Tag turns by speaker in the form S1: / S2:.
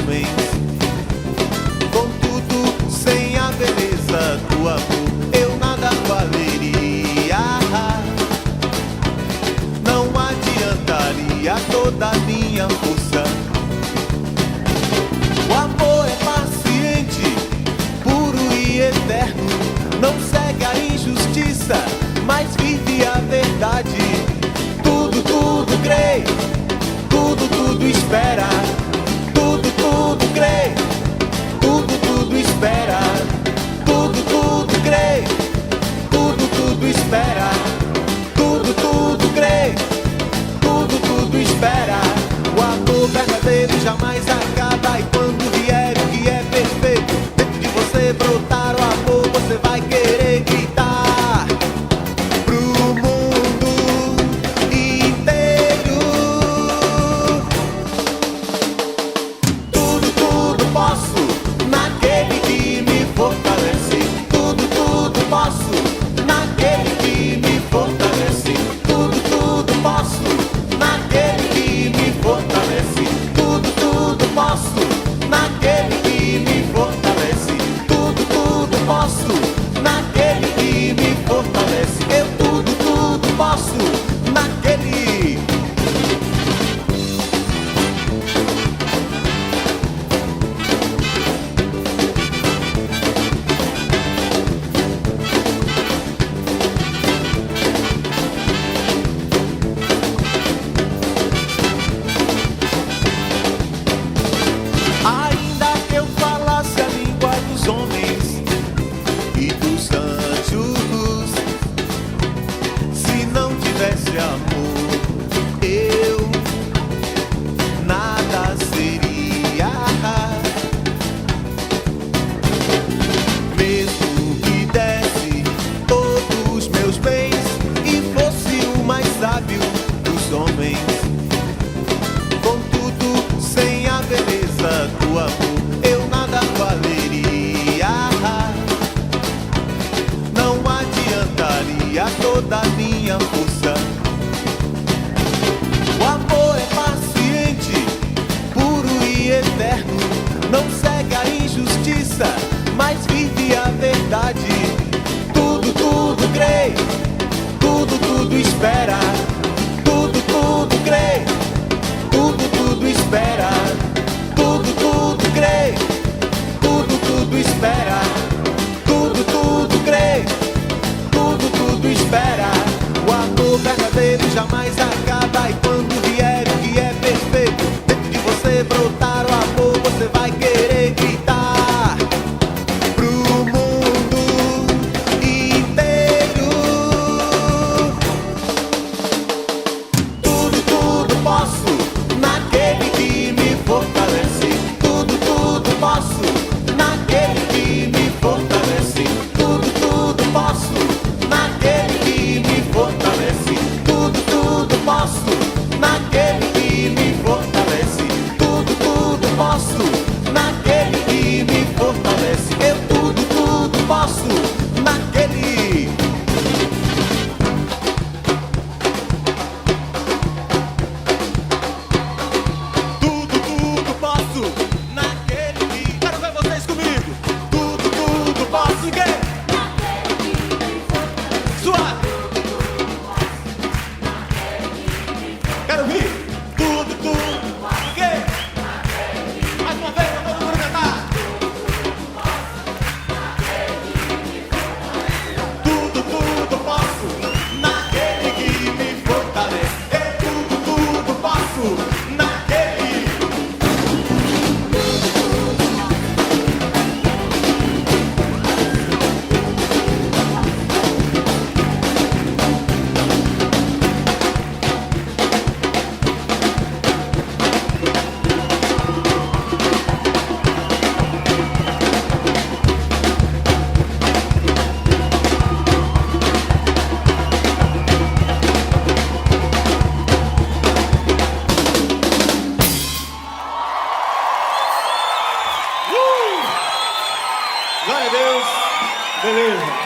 S1: homens. Contudo, sem a beleza do amor, eu nada valeria. Não adiantaria toda a minha força. O amor é paciente, puro e eterno. Não segue a injustiça, mas vive a verdade. Tudo, tudo crê, tudo, tudo espera. Tudo, tudo crê, tudo, tudo espera. Tudo, tudo crê, tudo, tudo espera. Tudo, tudo crê, tudo, tudo espera. O amor verdadeiro jamais acaba. E quando vier o que é perfeito, dentro de você brotar o amor, você vai querer gritar pro mundo inteiro. Tudo, tudo posso naquele que me fortalece. Tudo, tudo posso naquele que me fortalece. Tudo, tudo posso naquele que me fortalece. Tudo, tudo posso naquele que me fortalece. Tudo, tudo posso naquele que me fortalece. Eu tudo, tudo posso naquele. Ainda que eu falasse a língua dos homens e dos anjos, se não tivesse amor, eu nada seria. Mesmo que desse todos os meus bens e fosse o mais sábio dos homens, contudo, sem a beleza do amor, eu nada valeria. Não adiantaria toda a minha força. O amor é paciente, puro e eterno. Não segue a injustiça, mas vive a verdade. Tudo, tudo crê, tudo, tudo espera. Tudo, tudo crê, tudo, tudo espera. Tudo, tudo crê, tudo, tudo espera. Tudo, tudo crê, tudo, tudo espera. O amor verdadeiro jamais acaba. E quando vier o que é perfeito, dentro de você brotar o amor, você vai querer gritar pro mundo inteiro. Tudo, tudo posso naquele que me fortalece. Tudo, tudo posso naquele que me fortalece. Tudo, tudo posso naquele que me fortalece. Tudo, tudo posso naquele que me fortalece. Tudo, tudo posso naquele que me fortalece. Eu tudo, tudo posso naquele. Tudo, tudo posso naquele que. Quero ver vocês comigo. Tudo, tudo posso em quê? Suave. Quero ver. Tudo, tudo em quê? Mais uma vez pra todo mundo cantar. Tudo, tudo posso naquele que me fortalece. Eu tudo, tudo posso naquele. Glória a Deus. Beleza.